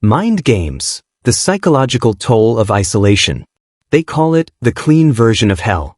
Mind games, the psychological toll of isolation. They call it the clean version of hell.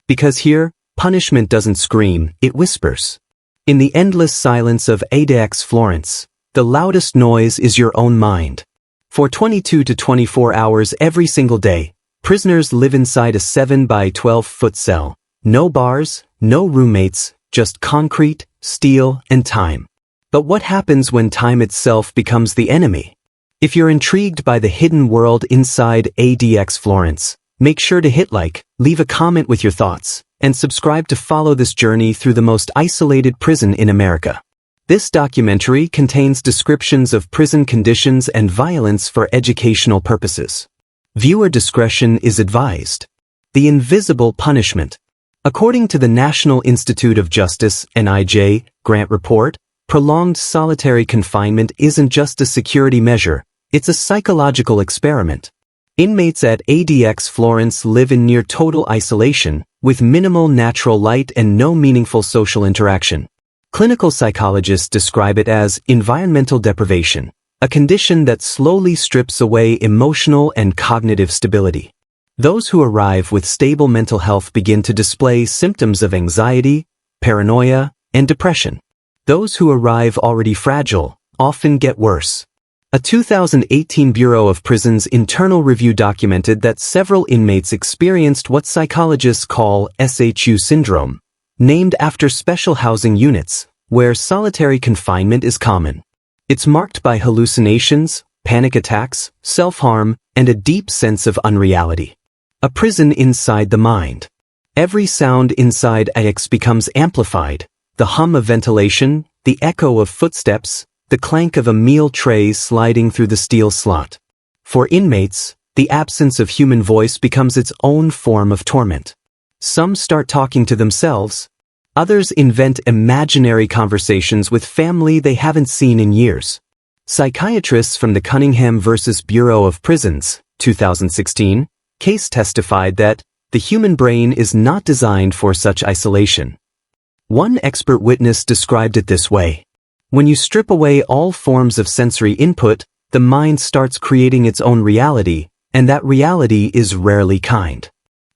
Because here, punishment doesn't scream, it whispers. In the endless silence of ADX Florence, the loudest noise is your own mind. For 22 to 24 hours every single day, prisoners live inside a 7 by 12-foot cell. No bars, no roommates, just concrete, steel, and time. But what happens when time itself becomes the enemy? If you're intrigued by the hidden world inside ADX Florence, make sure to hit like, leave a comment with your thoughts, and subscribe to follow this journey through the most isolated prison in America. This documentary contains descriptions of prison conditions and violence for educational purposes. Viewer discretion is advised. The invisible punishment. According to the National Institute of Justice (NIJ) grant report, prolonged solitary confinement isn't just a security measure, it's a psychological experiment. Inmates at ADX Florence live in near total isolation, with minimal natural light and no meaningful social interaction. Clinical psychologists describe it as environmental deprivation, a condition that slowly strips away emotional and cognitive stability. Those who arrive with stable mental health begin to display symptoms of anxiety, paranoia, and depression. Those who arrive already fragile often get worse. A 2018 Bureau of Prisons internal review documented that several inmates experienced what psychologists call SHU Syndrome, named after special housing units, where solitary confinement is common. It's marked by hallucinations, panic attacks, self-harm, and a deep sense of unreality. A prison inside the mind. Every sound inside ADX becomes amplified. The hum of ventilation, the echo of footsteps, the clank of a meal tray sliding through the steel slot. For inmates, the absence of human voice becomes its own form of torment. Some start talking to themselves. Others invent imaginary conversations with family they haven't seen in years. Psychiatrists from the Cunningham v. Bureau of Prisons, 2016, case testified that the human brain is not designed for such isolation. One expert witness described it this way. When you strip away all forms of sensory input, the mind starts creating its own reality, and that reality is rarely kind.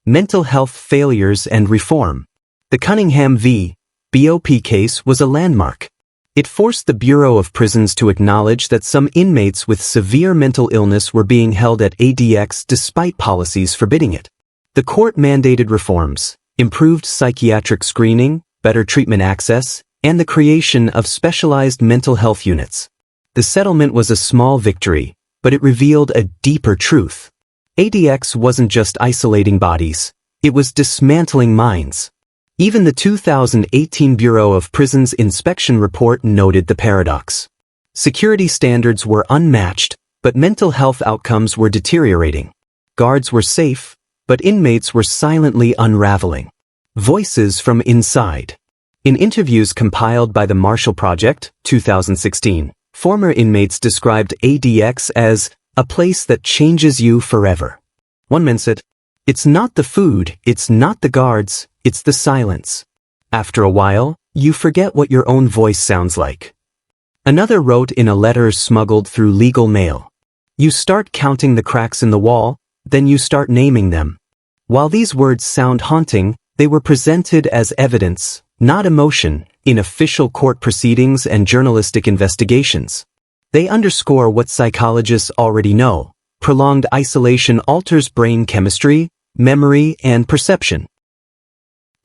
Mental health failures and reform. The Cunningham v. BOP case was a landmark. It forced the Bureau of Prisons to acknowledge that some inmates with severe mental illness were being held at ADX despite policies forbidding it. The court mandated reforms, improved psychiatric screening, better treatment access, and the creation of specialized mental health units. The settlement was a small victory, but it revealed a deeper truth. ADX wasn't just isolating bodies, it was dismantling minds. Even the 2018 Bureau of Prisons inspection report noted the paradox. Security standards were unmatched, but mental health outcomes were deteriorating. Guards were safe, but inmates were silently unraveling. Voices from inside. In interviews compiled by the Marshall Project, 2016, former inmates described ADX as a place that changes you forever. One man said, "It's not the food, it's not the guards, it's the silence. After a while, you forget what your own voice sounds like." Another wrote in a letter smuggled through legal mail, "You start counting the cracks in the wall, then you start naming them." While these words sound haunting, they were presented as evidence, not emotion, in official court proceedings and journalistic investigations. They underscore what psychologists already know. Prolonged isolation alters brain chemistry, memory, and perception.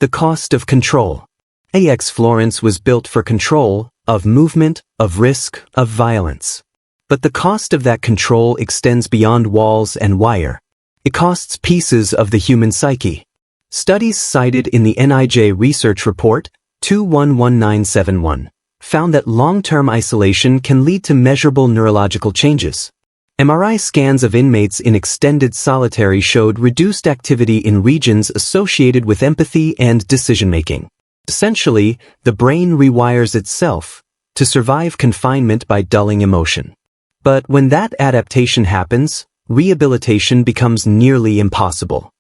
The cost of control. ADX Florence was built for control, of movement, of risk, of violence. But the cost of that control extends beyond walls and wire. It costs pieces of the human psyche. Studies cited in the NIJ research report, 211971, found that long-term isolation can lead to measurable neurological changes. MRI scans of inmates in extended solitary showed reduced activity in regions associated with empathy and decision-making. Essentially, the brain rewires itself to survive confinement by dulling emotion. But when that adaptation happens, rehabilitation becomes nearly impossible.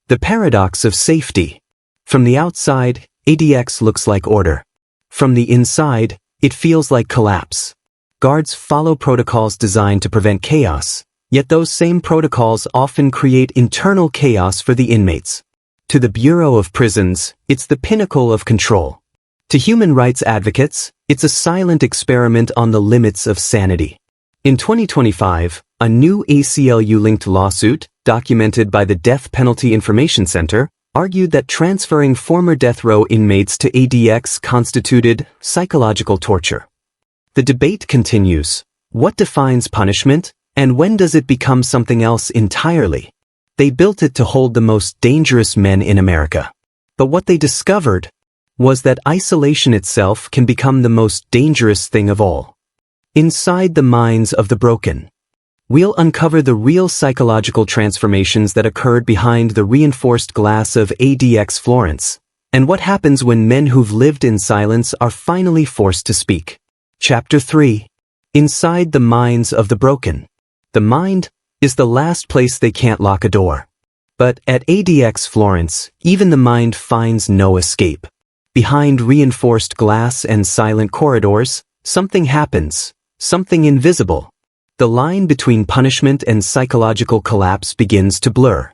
The paradox of safety. From the outside, ADX looks like order. From the inside, it feels like collapse. Guards follow protocols designed to prevent chaos, yet those same protocols often create internal chaos for the inmates. To the Bureau of Prisons, it's the pinnacle of control. To human rights advocates, it's a silent experiment on the limits of sanity. In 2025, a new ACLU-linked lawsuit, documented by the Death Penalty Information Center, argued that transferring former death row inmates to ADX constituted psychological torture. The debate continues. What defines punishment, and when does it become something else entirely? They built it to hold the most dangerous men in America. But what they discovered was that isolation itself can become the most dangerous thing of all. Inside the minds of the broken, we'll uncover the real psychological transformations that occurred behind the reinforced glass of ADX Florence, and what happens when men who've lived in silence are finally forced to speak. Chapter 3. Inside the minds of the broken. The mind is the last place they can't lock a door. But at ADX Florence, even the mind finds no escape. Behind reinforced glass and silent corridors, something happens, something invisible. The line between punishment and psychological collapse begins to blur.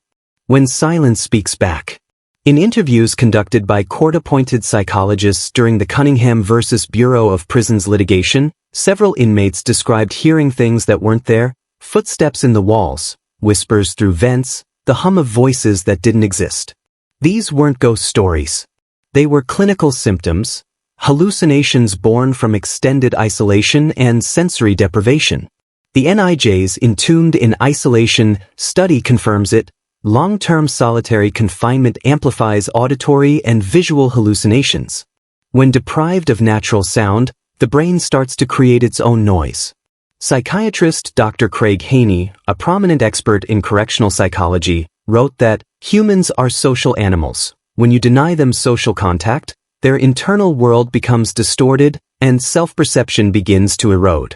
When silence speaks back. In interviews conducted by court-appointed psychologists during the Cunningham versus Bureau of Prisons litigation, several inmates described hearing things that weren't there, footsteps in the walls, whispers through vents, the hum of voices that didn't exist. These weren't ghost stories. They were clinical symptoms, hallucinations born from extended isolation and sensory deprivation. The NIJ's Entombed in Isolation study confirms it. Long-term solitary confinement amplifies auditory and visual hallucinations. When deprived of natural sound, the brain starts to create its own noise. Psychiatrist Dr. Craig Haney, a prominent expert in correctional psychology, wrote that humans are social animals. When you deny them social contact, their internal world becomes distorted and self-perception begins to erode.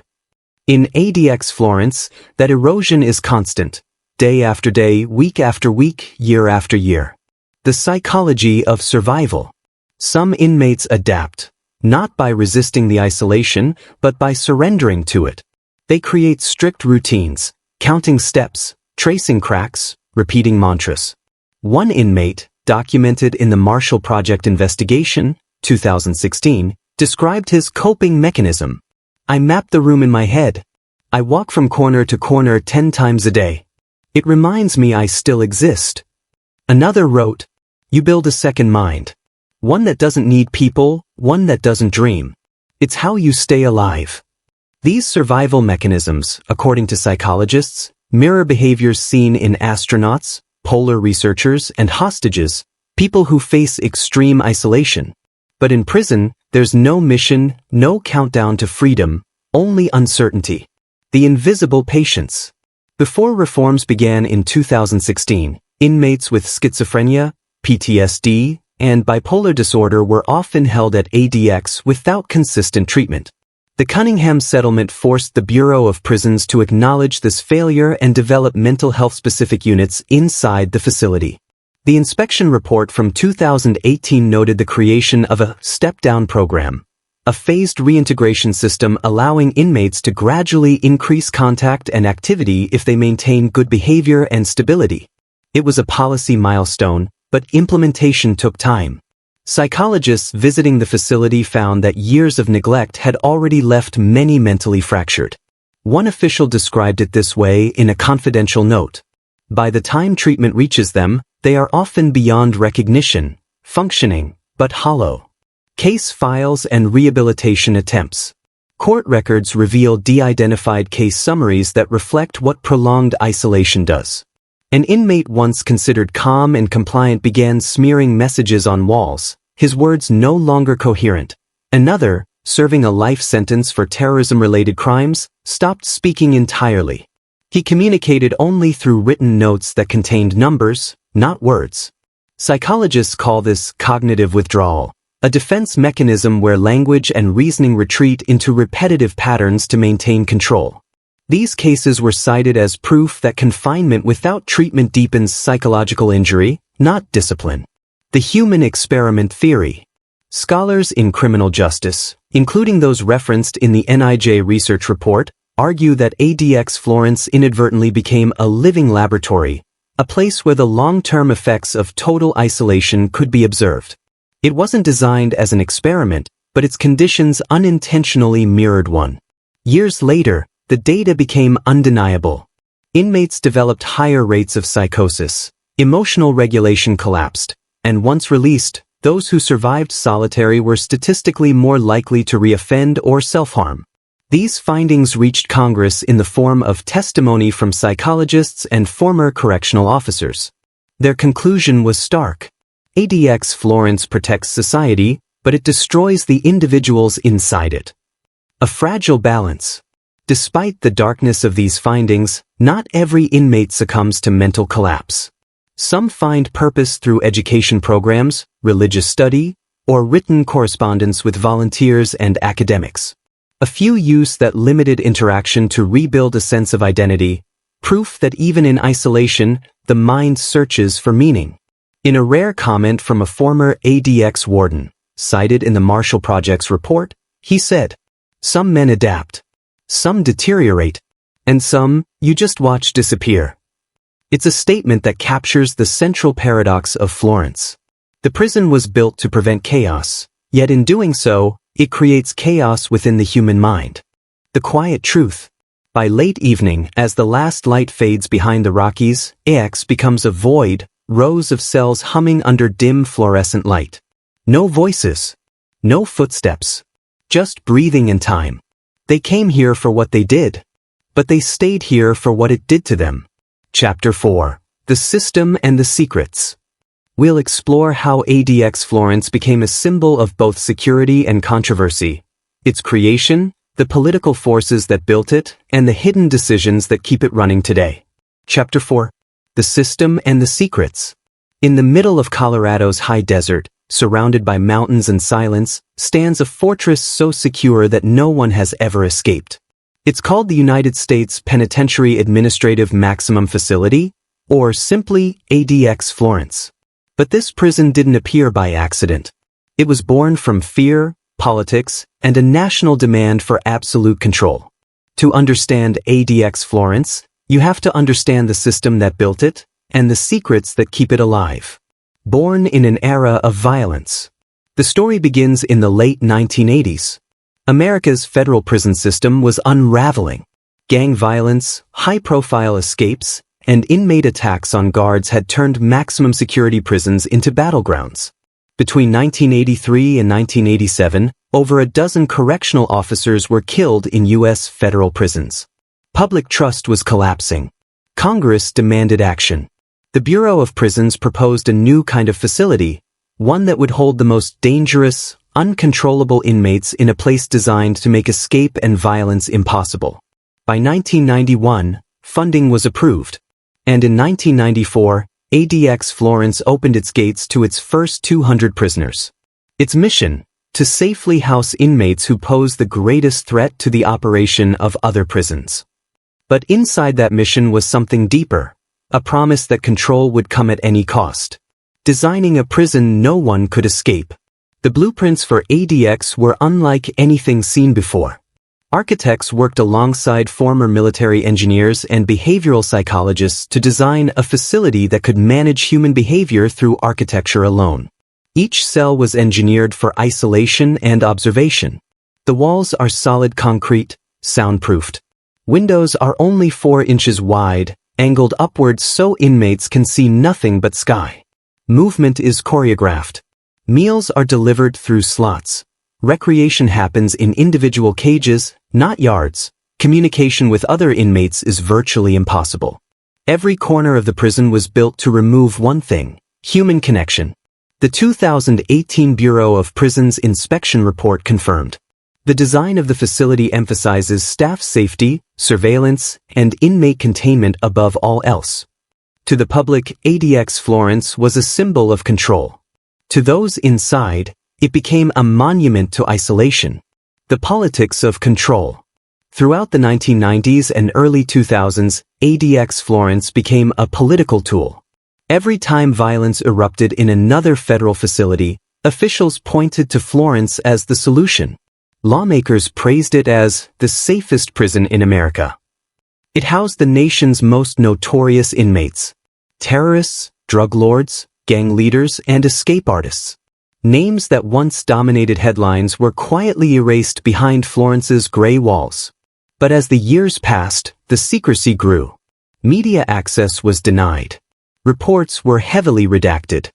In ADX Florence, that erosion is constant. Day after day, week after week, year after year. The psychology of survival. Some inmates adapt, not by resisting the isolation, but by surrendering to it. They create strict routines, counting steps, tracing cracks, repeating mantras. One inmate, documented in the Marshall Project investigation, 2016, described his coping mechanism. I map the room in my head. I walk from corner to corner 10 times a day. It reminds me I still exist. Another wrote, you build a second mind. One that doesn't need people, one that doesn't dream. It's how you stay alive. These survival mechanisms, according to psychologists, mirror behaviors seen in astronauts, polar researchers, and hostages, people who face extreme isolation. But in prison, there's no mission, no countdown to freedom, only uncertainty. The invisible patience. Before reforms began in 2016, inmates with schizophrenia, PTSD, and bipolar disorder were often held at ADX without consistent treatment. The Cunningham settlement forced the Bureau of Prisons to acknowledge this failure and develop mental health-specific units inside the facility. The inspection report from 2018 noted the creation of a step-down program, a phased reintegration system allowing inmates to gradually increase contact and activity if they maintain good behavior and stability. It was a policy milestone, but implementation took time. Psychologists visiting the facility found that years of neglect had already left many mentally fractured. One official described it this way in a confidential note. By the time treatment reaches them, they are often beyond recognition, functioning, but hollow. Case files and rehabilitation attempts. Court records reveal de-identified case summaries that reflect what prolonged isolation does. An inmate once considered calm and compliant began smearing messages on walls, his words no longer coherent. Another, serving a life sentence for terrorism-related crimes, stopped speaking entirely. He communicated only through written notes that contained numbers, not words. Psychologists call this cognitive withdrawal, a defense mechanism where language and reasoning retreat into repetitive patterns to maintain control. These cases were cited as proof that confinement without treatment deepens psychological injury, not discipline. The human experiment theory. Scholars in criminal justice, including those referenced in the NIJ research report, argue that ADX Florence inadvertently became a living laboratory, a place where the long-term effects of total isolation could be observed. It wasn't designed as an experiment, but its conditions unintentionally mirrored one. Years later, the data became undeniable. Inmates developed higher rates of psychosis, emotional regulation collapsed, and once released, those who survived solitary were statistically more likely to reoffend or self-harm. These findings reached Congress in the form of testimony from psychologists and former correctional officers. Their conclusion was stark. ADX Florence protects society, but it destroys the individuals inside it. A fragile balance. Despite the darkness of these findings, not every inmate succumbs to mental collapse. Some find purpose through education programs, religious study, or written correspondence with volunteers and academics. A few use that limited interaction to rebuild a sense of identity, proof that even in isolation, the mind searches for meaning. In a rare comment from a former ADX warden, cited in the Marshall Project's report, he said, "Some men adapt, some deteriorate, and some, you just watch disappear." It's a statement that captures the central paradox of Florence. The prison was built to prevent chaos, yet in doing so, it creates chaos within the human mind. The quiet truth. By late evening, as the last light fades behind the Rockies, AX becomes a void, rows of cells humming under dim fluorescent light. No voices. No footsteps. Just breathing and time. They came here for what they did. But they stayed here for what it did to them. Chapter 4. The System and the Secrets. We'll explore how ADX Florence became a symbol of both security and controversy, its creation, the political forces that built it, and the hidden decisions that keep it running today. Chapter 4. The System and the Secrets. In the middle of Colorado's high desert, surrounded by mountains and silence, stands a fortress so secure that no one has ever escaped. It's called the United States Penitentiary Administrative Maximum Facility, or simply ADX Florence. But this prison didn't appear by accident. It was born from fear, politics, and a national demand for absolute control. To understand ADX Florence, you have to understand the system that built it, and the secrets that keep it alive. Born in an era of violence. The story begins in the late 1980s. America's federal prison system was unraveling. Gang violence, high-profile escapes, and inmate attacks on guards had turned maximum security prisons into battlegrounds. Between 1983 and 1987, over a dozen correctional officers were killed in U.S. federal prisons. Public trust was collapsing. Congress demanded action. The Bureau of Prisons proposed a new kind of facility, one that would hold the most dangerous, uncontrollable inmates in a place designed to make escape and violence impossible. By 1991, funding was approved. And in 1994, ADX Florence opened its gates to its first 200 prisoners. Its mission, to safely house inmates who pose the greatest threat to the operation of other prisons. But inside that mission was something deeper, a promise that control would come at any cost. Designing a prison no one could escape. The blueprints for ADX were unlike anything seen before. Architects worked alongside former military engineers and behavioral psychologists to design a facility that could manage human behavior through architecture alone. Each cell was engineered for isolation and observation. The walls are solid concrete, soundproofed. Windows are only 4 inches wide, angled upwards so inmates can see nothing but sky. Movement is choreographed. Meals are delivered through slots. Recreation happens in individual cages, not yards. Communication with other inmates is virtually impossible. Every corner of the prison was built to remove one thing: human connection. The 2018 Bureau of Prisons Inspection Report confirmed. The design of the facility emphasizes staff safety, surveillance, and inmate containment above all else. To the public, ADX Florence was a symbol of control. To those inside, it became a monument to isolation. The politics of control. Throughout the 1990s and early 2000s, ADX Florence became a political tool. Every time violence erupted in another federal facility, Officials pointed to Florence as the solution. Lawmakers praised it as the safest prison in America. It housed the nation's most notorious inmates: terrorists, drug lords, gang leaders, and escape artists. Names that once dominated headlines were quietly erased behind Florence's gray walls. But as the years passed, the secrecy grew. Media access was denied. Reports were heavily redacted.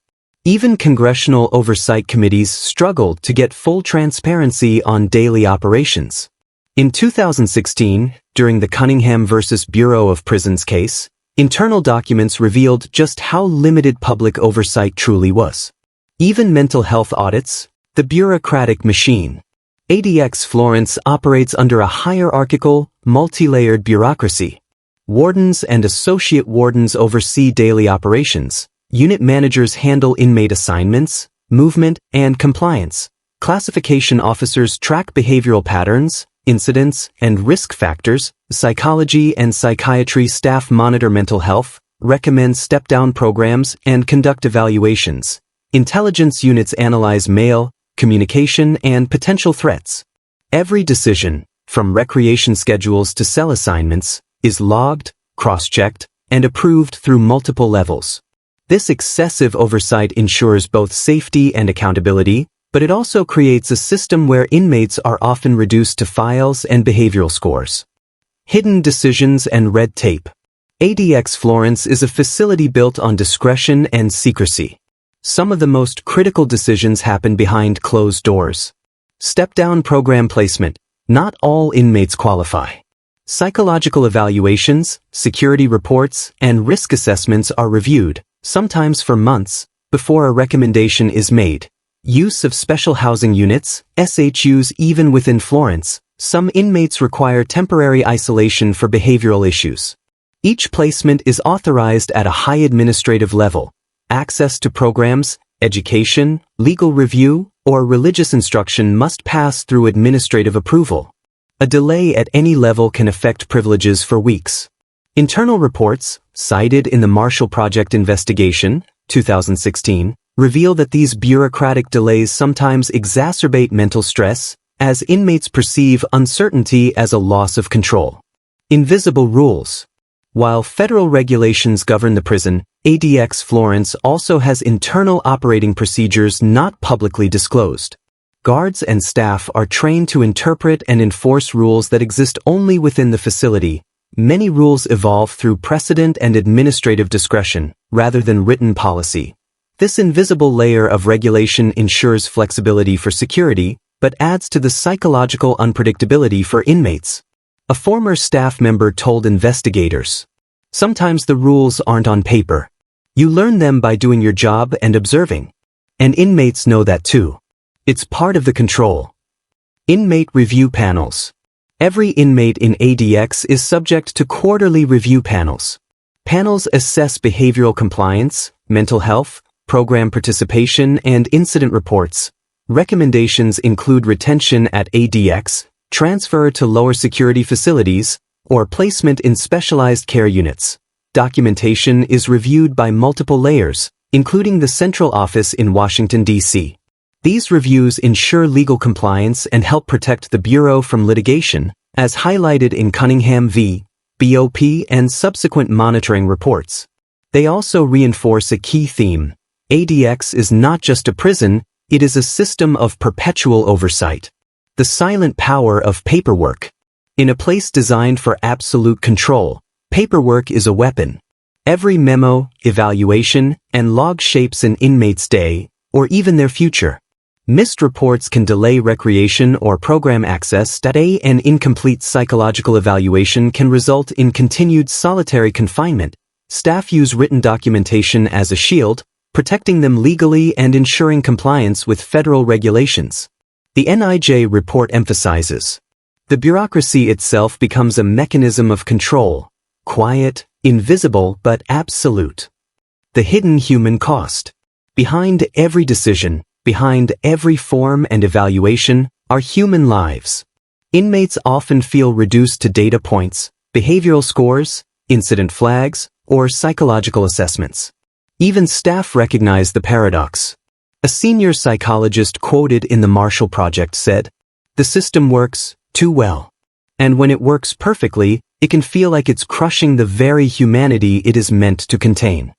Even congressional oversight committees struggled to get full transparency on daily operations. In 2016, during the Cunningham versus Bureau of Prisons case, internal documents revealed just how limited public oversight truly was. Even mental health audits, the bureaucratic machine. ADX Florence operates under a hierarchical, multi-layered bureaucracy. Wardens and associate wardens oversee daily operations. Unit managers handle inmate assignments, movement, and compliance. Classification officers track behavioral patterns, incidents, and risk factors. Psychology and psychiatry staff monitor mental health, recommend step-down programs, and conduct evaluations. Intelligence units analyze mail, communication, and potential threats. Every decision, from recreation schedules to cell assignments, is logged, cross-checked, and approved through multiple levels. This excessive oversight ensures both safety and accountability, but it also creates a system where inmates are often reduced to files and behavioral scores. Hidden decisions and red tape. ADX Florence is a facility built on discretion and secrecy. Some of the most critical decisions happen behind closed doors. Step-down program placement. Not all inmates qualify. Psychological evaluations, security reports, and risk assessments are reviewed, sometimes for months, before a recommendation is made. Use of special housing units, SHUs. Even within Florence, some inmates require temporary isolation for behavioral issues. Each placement is authorized at a high administrative level. Access to programs, education, legal review, or religious instruction must pass through administrative approval. A delay at any level can affect privileges for weeks. Internal reports, cited in the Marshall Project investigation, 2016, reveal that these bureaucratic delays sometimes exacerbate mental stress, as inmates perceive uncertainty as a loss of control. Invisible rules. While federal regulations govern the prison, ADX Florence also has internal operating procedures not publicly disclosed. Guards and staff are trained to interpret and enforce rules that exist only within the facility. Many rules evolve through precedent and administrative discretion, rather than written policy. This invisible layer of regulation ensures flexibility for security, but adds to the psychological unpredictability for inmates. A former staff member told investigators, "Sometimes the rules aren't on paper. You learn them by doing your job and observing. And inmates know that too. It's part of the control." Inmate review panels. Every inmate in ADX is subject to quarterly review panels. Panels assess behavioral compliance, mental health, program participation, and incident reports. Recommendations include retention at ADX, transfer to lower security facilities, or placement in specialized care units. Documentation is reviewed by multiple layers, including the central office in Washington, D.C. These reviews ensure legal compliance and help protect the Bureau from litigation, as highlighted in Cunningham v. BOP and subsequent monitoring reports. They also reinforce a key theme. ADX is not just a prison, it is a system of perpetual oversight. The silent power of paperwork. In a place designed for absolute control, paperwork is a weapon. Every memo, evaluation, and log shapes an inmate's day, or even their future. Missed reports can delay recreation or program access. An incomplete psychological evaluation can result in continued solitary confinement. Staff use written documentation as a shield, protecting them legally and ensuring compliance with federal regulations. The NIJ report emphasizes, the bureaucracy itself becomes a mechanism of control, quiet, invisible, but absolute. The hidden human cost. Behind every decision, behind every form and evaluation, are human lives. Inmates often feel reduced to data points, behavioral scores, incident flags, or psychological assessments. Even staff recognize the paradox. A senior psychologist quoted in the Marshall Project said, "The system works too well. And when it works perfectly, it can feel like it's crushing the very humanity it is meant to contain."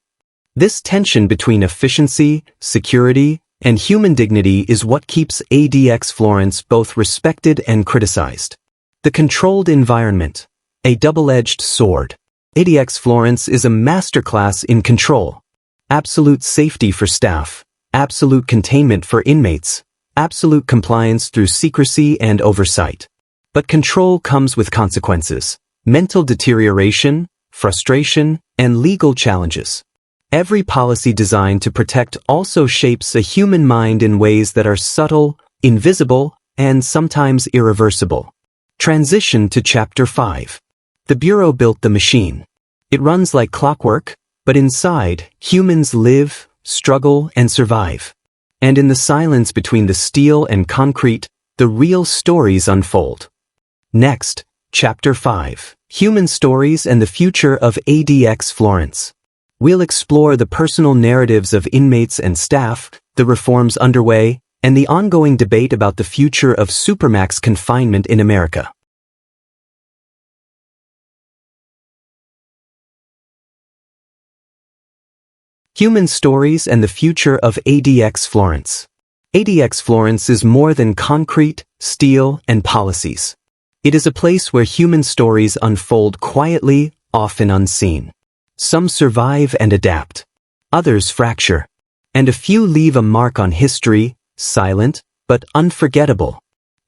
This tension between efficiency, security, and human dignity is what keeps ADX Florence both respected and criticized. The controlled environment, a double-edged sword. ADX Florence is a masterclass in control. Absolute safety for staff, absolute containment for inmates, absolute compliance through secrecy and oversight. But control comes with consequences: mental deterioration, frustration, and legal challenges. Every policy designed to protect also shapes a human mind in ways that are subtle, invisible, and sometimes irreversible. Transition to Chapter 5. The Bureau built the machine. It runs like clockwork, but inside, humans live, struggle, and survive. And in the silence between the steel and concrete, the real stories unfold. Next, Chapter 5. Human Stories and the Future of ADX Florence. We'll explore the personal narratives of inmates and staff, the reforms underway, and the ongoing debate about the future of supermax confinement in America. Human Stories and the Future of ADX Florence. ADX Florence is more than concrete, steel, and policies. It is a place where human stories unfold quietly, often unseen. Some survive and adapt. Others fracture. And a few leave a mark on history, silent, but unforgettable.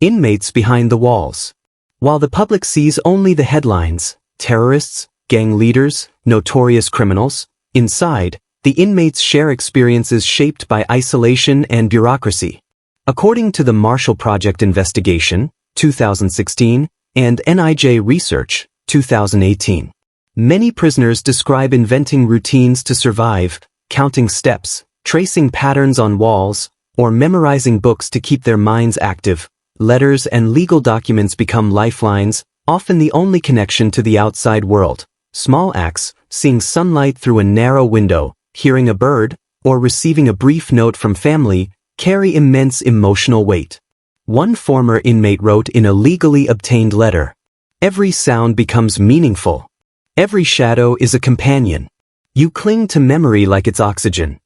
Inmates behind the walls. While the public sees only the headlines, terrorists, gang leaders, notorious criminals, inside, the inmates share experiences shaped by isolation and bureaucracy. According to the Marshall Project investigation, 2016, and NIJ Research, 2018. Many prisoners describe inventing routines to survive, counting steps, tracing patterns on walls, or memorizing books to keep their minds active. Letters and legal documents become lifelines, often the only connection to the outside world. Small acts, seeing sunlight through a narrow window, hearing a bird, or receiving a brief note from family, carry immense emotional weight. One former inmate wrote in a legally obtained letter, "Every sound becomes meaningful. Every shadow is a companion. You cling to memory like it's oxygen."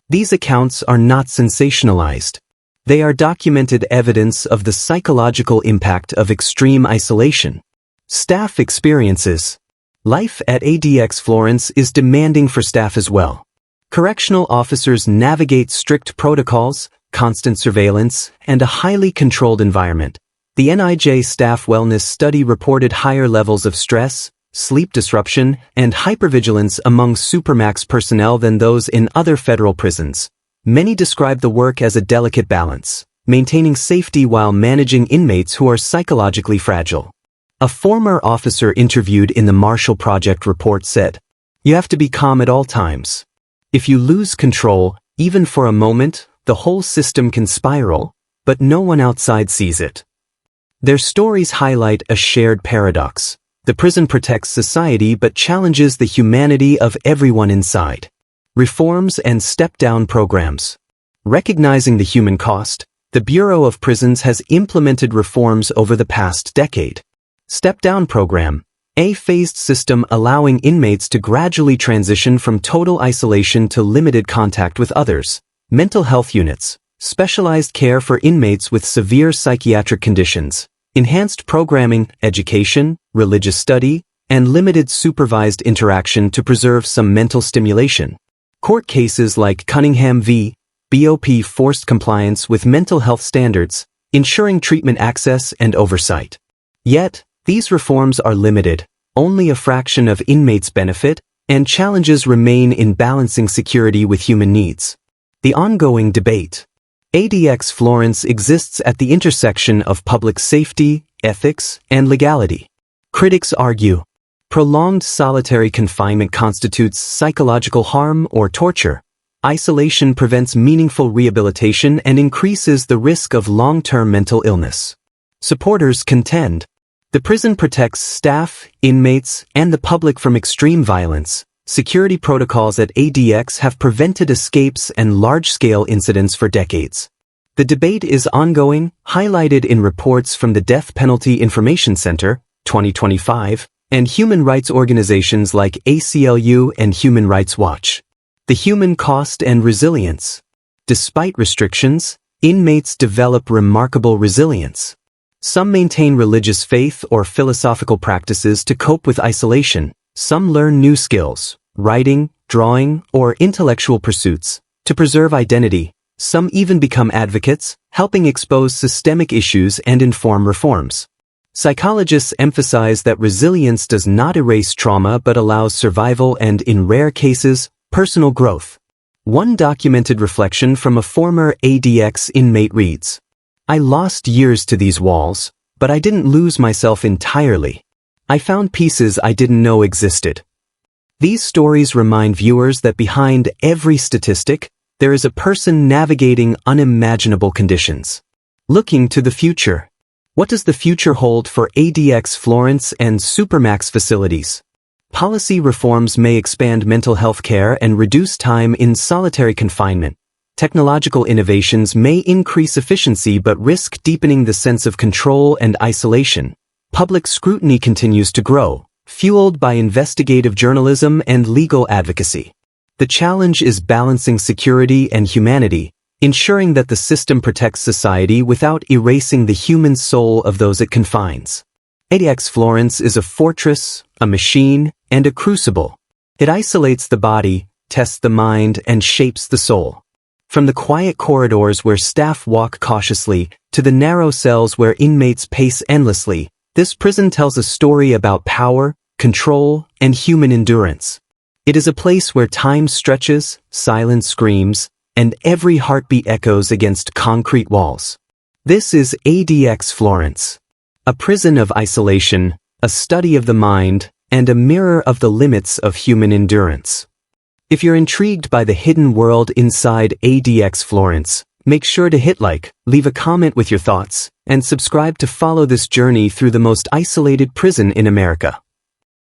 These accounts are not sensationalized. They are documented evidence of the psychological impact of extreme isolation. Staff experiences. Life at ADX Florence is demanding for staff as well. Correctional officers navigate strict protocols, constant surveillance, and a highly controlled environment. The NIJ Staff Wellness Study reported higher levels of stress, sleep disruption, and hypervigilance among supermax personnel than those in other federal prisons. Many describe the work as a delicate balance, maintaining safety while managing inmates who are psychologically fragile. A former officer interviewed in the Marshall Project report said, "You have to be calm at all times. If you lose control, even for a moment, the whole system can spiral, but no one outside sees it." Their stories highlight a shared paradox. The prison protects society but challenges the humanity of everyone inside. Reforms and step-down programs. Recognizing the human cost, the Bureau of Prisons has implemented reforms over the past decade. Step-down program, a phased system allowing inmates to gradually transition from total isolation to limited contact with others. Mental health units, specialized care for inmates with severe psychiatric conditions. Enhanced programming, education, religious study, and limited supervised interaction to preserve some mental stimulation. Court cases like Cunningham v. BOP forced compliance with mental health standards, ensuring treatment access and oversight. Yet, these reforms are limited, only a fraction of inmates benefit, and challenges remain in balancing security with human needs. The ongoing debate. ADX Florence exists at the intersection of public safety, ethics, and legality. Critics argue, prolonged solitary confinement constitutes psychological harm or torture. Isolation prevents meaningful rehabilitation and increases the risk of long-term mental illness. Supporters contend, the prison protects staff, inmates, and the public from extreme violence, Security protocols at ADX have prevented escapes and large-scale incidents for decades. The debate is ongoing, highlighted in reports from the Death Penalty Information Center, 2025, and human rights organizations like ACLU and Human Rights Watch. The human cost and resilience. Despite restrictions, inmates develop remarkable resilience. Some maintain religious faith or philosophical practices to cope with isolation. Some learn new skills, writing, drawing, or intellectual pursuits, to preserve identity. Some even become advocates, helping expose systemic issues and inform reforms. Psychologists emphasize that resilience does not erase trauma but allows survival and, in rare cases, personal growth. One documented reflection from a former ADX inmate reads, "I lost years to these walls, but I didn't lose myself entirely. I found pieces I didn't know existed." These stories remind viewers that behind every statistic, there is a person navigating unimaginable conditions. Looking to the future. What does the future hold for ADX Florence and Supermax facilities? Policy reforms may expand mental health care and reduce time in solitary confinement. Technological innovations may increase efficiency but risk deepening the sense of control and isolation. Public scrutiny continues to grow, fueled by investigative journalism and legal advocacy. The challenge is balancing security and humanity, ensuring that the system protects society without erasing the human soul of those it confines. ADX Florence is a fortress, a machine, and a crucible. It isolates the body, tests the mind, and shapes the soul. From the quiet corridors where staff walk cautiously to the narrow cells where inmates pace endlessly, this prison tells a story about power, control, and human endurance. It is a place where time stretches, silence screams, and every heartbeat echoes against concrete walls. This is ADX Florence, a prison of isolation, a study of the mind, and a mirror of the limits of human endurance. If you're intrigued by the hidden world inside ADX Florence, make sure to hit like, leave a comment with your thoughts, and subscribe to follow this journey through the most isolated prison in America.